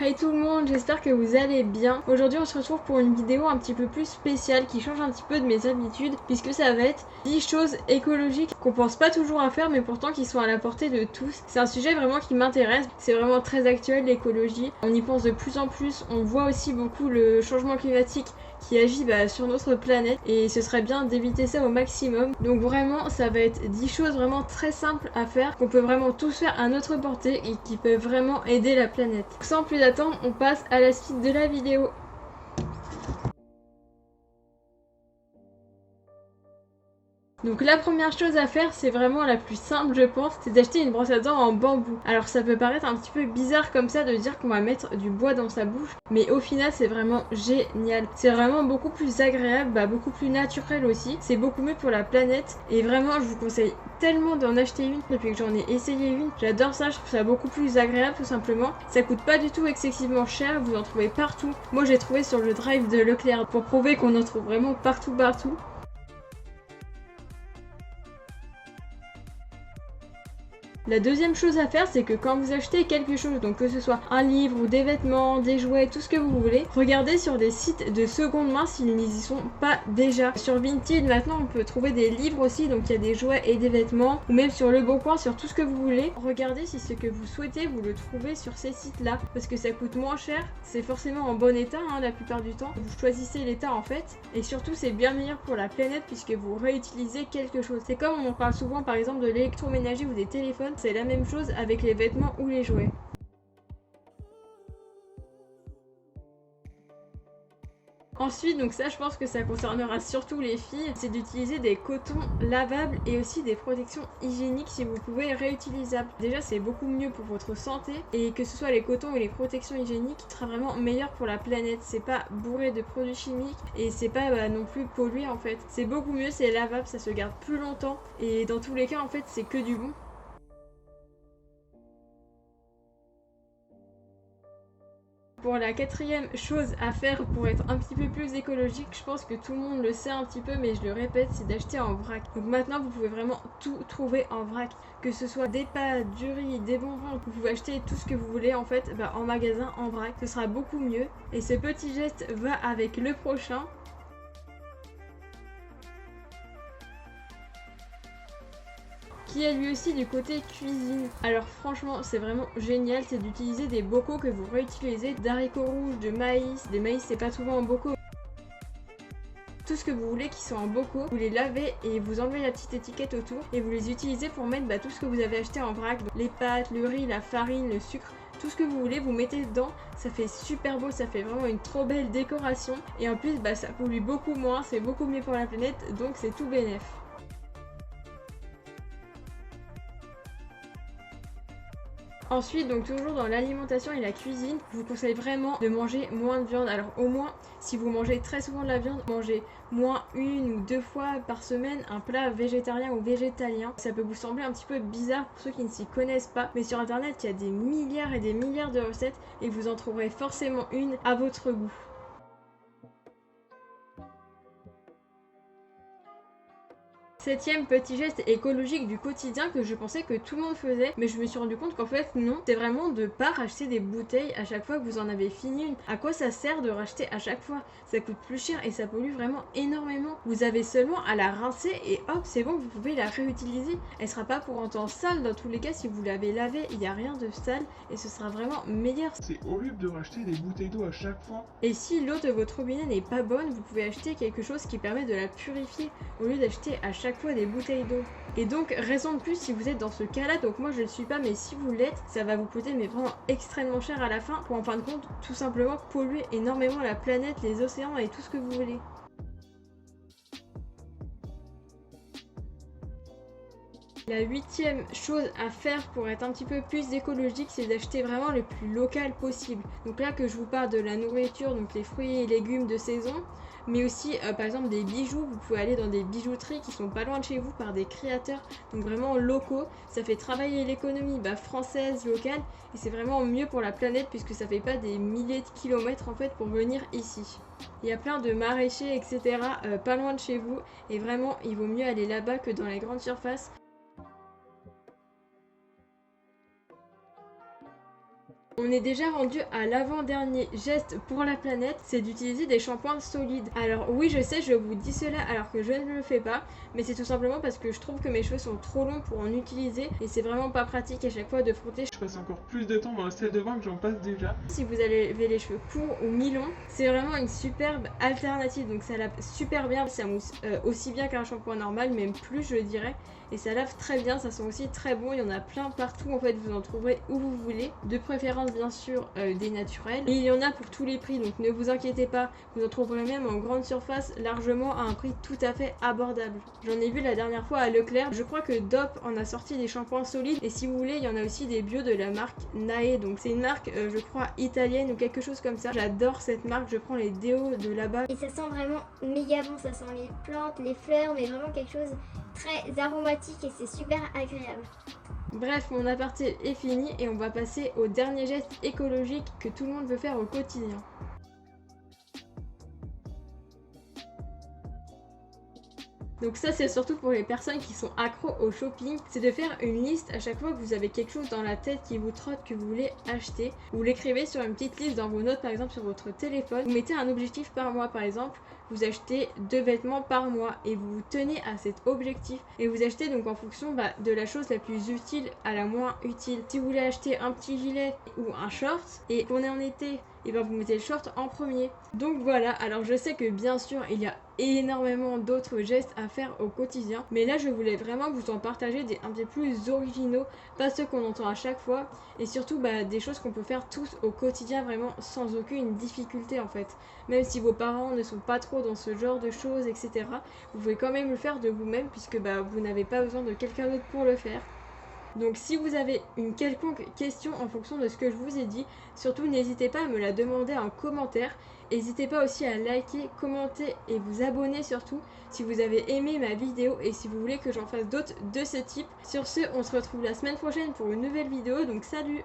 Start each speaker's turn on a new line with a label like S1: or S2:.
S1: Hey tout le monde, j'espère que vous allez bien. Aujourd'hui on se retrouve pour une vidéo un petit peu plus spéciale qui change un petit peu de mes habitudes puisque ça va être 10 choses écologiques qu'on pense pas toujours à faire mais pourtant qui sont à la portée de tous. C'est un sujet vraiment qui m'intéresse, c'est vraiment très actuel l'écologie. On y pense de plus en plus, on voit aussi beaucoup le changement climatique qui agit sur notre planète et ce serait bien d'éviter ça au maximum. Donc vraiment ça va être 10 choses vraiment très simples à faire qu'on peut vraiment tous faire à notre portée et qui peuvent vraiment aider la planète. Sans plus attendre, on passe à la suite de la vidéo. Donc la première chose à faire, c'est vraiment la plus simple je pense, c'est d'acheter une brosse à dents en bambou. Alors ça peut paraître un petit peu bizarre comme ça de dire qu'on va mettre du bois dans sa bouche, mais au final c'est vraiment génial. C'est vraiment beaucoup plus agréable, beaucoup plus naturel aussi, c'est beaucoup mieux pour la planète et vraiment je vous conseille tellement d'en acheter une depuis que j'en ai essayé une. J'adore ça, je trouve ça beaucoup plus agréable tout simplement. Ça coûte pas du tout excessivement cher, vous en trouvez partout. Moi j'ai trouvé sur le drive de Leclerc pour prouver qu'on en trouve vraiment partout. La deuxième chose à faire, c'est que quand vous achetez quelque chose, donc que ce soit un livre ou des vêtements, des jouets, tout ce que vous voulez, regardez sur des sites de seconde main s'ils n'y y sont pas déjà. Sur Vinted, maintenant, on peut trouver des livres aussi, donc il y a des jouets et des vêtements, ou même sur Le Bon Coin, sur tout ce que vous voulez. Regardez si ce que vous souhaitez, vous le trouvez sur ces sites-là, parce que ça coûte moins cher, c'est forcément en bon état la plupart du temps. Vous choisissez l'état en fait, et surtout c'est bien meilleur pour la planète puisque vous réutilisez quelque chose. C'est comme on parle souvent par exemple de l'électroménager ou des téléphones. C'est la même chose avec les vêtements ou les jouets. Ensuite, donc ça je pense que ça concernera surtout les filles, c'est d'utiliser des cotons lavables et aussi des protections hygiéniques si vous pouvez réutilisables. Déjà c'est beaucoup mieux pour votre santé et que ce soit les cotons ou les protections hygiéniques, ce sera vraiment meilleur pour la planète. C'est pas bourré de produits chimiques et c'est pas non plus pollué en fait. C'est beaucoup mieux, c'est lavable, ça se garde plus longtemps et dans tous les cas en fait c'est que du bon. Pour la quatrième chose à faire pour être un petit peu plus écologique, je pense que tout le monde le sait un petit peu mais je le répète, c'est d'acheter en vrac. Donc maintenant vous pouvez vraiment tout trouver en vrac, que ce soit des pâtes, du riz, des bonbons, vous pouvez acheter tout ce que vous voulez en fait en magasin en vrac, ce sera beaucoup mieux. Et ce petit geste va avec le prochain. Qui est lui aussi du côté cuisine. Alors franchement c'est vraiment génial, c'est d'utiliser des bocaux que vous réutilisez, d'haricots rouges, de maïs, des maïs c'est pas souvent en bocaux. Tout ce que vous voulez qui sont en bocaux, vous les lavez et vous enlevez la petite étiquette autour et vous les utilisez pour mettre tout ce que vous avez acheté en vrac, donc les pâtes, le riz, la farine, le sucre, tout ce que vous voulez, vous mettez dedans, ça fait super beau, ça fait vraiment une trop belle décoration et en plus ça pollue beaucoup moins, c'est beaucoup mieux pour la planète donc c'est tout bénef. Ensuite, donc toujours dans l'alimentation et la cuisine, je vous conseille vraiment de manger moins de viande. Alors au moins, si vous mangez très souvent de la viande, mangez moins 1 ou 2 fois par semaine un plat végétarien ou végétalien. Ça peut vous sembler un petit peu bizarre pour ceux qui ne s'y connaissent pas, mais sur internet, il y a des milliards et des milliards de recettes et vous en trouverez forcément une à votre goût. Septième petit geste écologique du quotidien que je pensais que tout le monde faisait, mais je me suis rendu compte qu'en fait non, c'est vraiment de pas racheter des bouteilles à chaque fois que vous en avez fini une. À quoi ça sert de racheter à chaque fois? Ça coûte plus cher et ça pollue vraiment énormément. Vous avez seulement à la rincer et hop, c'est bon, vous pouvez la réutiliser. Elle sera pas pour autant sale dans tous les cas si vous l'avez lavée, il n'y a rien de sale et ce sera vraiment meilleur.
S2: C'est horrible de racheter des bouteilles d'eau à chaque fois.
S1: Et si l'eau de votre robinet n'est pas bonne, vous pouvez acheter quelque chose qui permet de la purifier au lieu d'acheter à chaque fois des bouteilles d'eau. Et donc raison de plus si vous êtes dans ce cas là, donc moi je le suis pas mais si vous l'êtes, ça va vous coûter mais vraiment extrêmement cher à la fin pour en fin de compte tout simplement polluer énormément la planète, les océans et tout ce que vous voulez. La huitième chose à faire pour être un petit peu plus écologique, c'est d'acheter vraiment le plus local possible. Donc là que je vous parle de la nourriture, donc les fruits et légumes de saison, mais aussi par exemple des bijoux, vous pouvez aller dans des bijouteries qui sont pas loin de chez vous par des créateurs, donc vraiment locaux. Ça fait travailler l'économie française, locale, et c'est vraiment mieux pour la planète puisque ça fait pas des milliers de kilomètres en fait pour venir ici. Il y a plein de maraîchers, etc. Pas loin de chez vous, et vraiment il vaut mieux aller là-bas que dans les grandes surfaces. On est déjà rendu à l'avant-dernier geste pour la planète, c'est d'utiliser des shampoings solides. Alors oui, je sais, je vous dis cela alors que je ne le fais pas, mais c'est tout simplement parce que je trouve que mes cheveux sont trop longs pour en utiliser et c'est vraiment pas pratique à chaque fois de frotter.
S2: Je passe encore plus de temps dans la salle de bain que j'en passe déjà.
S1: Si vous avez les cheveux courts ou mi-longs, c'est vraiment une superbe alternative, donc ça lave super bien, ça mousse aussi bien qu'un shampoing normal, même plus je dirais, et ça lave très bien, ça sent aussi très bon, il y en a plein partout en fait, vous en trouverez où vous voulez, de préférence bien sûr des naturels, et il y en a pour tous les prix, donc ne vous inquiétez pas, vous en trouverez même en grande surface largement à un prix tout à fait abordable. J'en ai vu la dernière fois à Leclerc, je crois que Dop en a sorti des shampoings solides, et si vous voulez il y en a aussi des bio de la marque Nae, donc c'est une marque je crois italienne ou quelque chose comme ça, j'adore cette marque, je prends les déos de là-bas.
S3: Et ça sent vraiment méga bon, ça sent les plantes, les fleurs, mais vraiment quelque chose très aromatique et c'est super agréable.
S1: Bref, mon aparté est fini et on va passer au dernier geste écologique que tout le monde veut faire au quotidien. Donc ça c'est surtout pour les personnes qui sont accros au shopping, c'est de faire une liste à chaque fois que vous avez quelque chose dans la tête qui vous trotte que vous voulez acheter. Vous l'écrivez sur une petite liste dans vos notes, par exemple sur votre téléphone. Vous mettez un objectif par mois, par exemple, vous achetez 2 vêtements par mois et vous vous tenez à cet objectif. Et vous achetez donc en fonction de la chose la plus utile à la moins utile. Si vous voulez acheter un petit gilet ou un short et qu'on est en été, et ben vous mettez le short en premier. Donc voilà, alors je sais que bien sûr il y a énormément d'autres gestes à faire au quotidien, mais là je voulais vraiment vous en partager des un peu plus originaux, pas ceux qu'on entend à chaque fois, et surtout des choses qu'on peut faire tous au quotidien vraiment sans aucune difficulté en fait. Même si vos parents ne sont pas trop dans ce genre de choses, etc., vous pouvez quand même le faire de vous-même puisque vous n'avez pas besoin de quelqu'un d'autre pour le faire. Donc si vous avez une quelconque question en fonction de ce que je vous ai dit, surtout n'hésitez pas à me la demander en commentaire. N'hésitez pas aussi à liker, commenter et vous abonner surtout si vous avez aimé ma vidéo et si vous voulez que j'en fasse d'autres de ce type. Sur ce, on se retrouve la semaine prochaine pour une nouvelle vidéo, donc salut!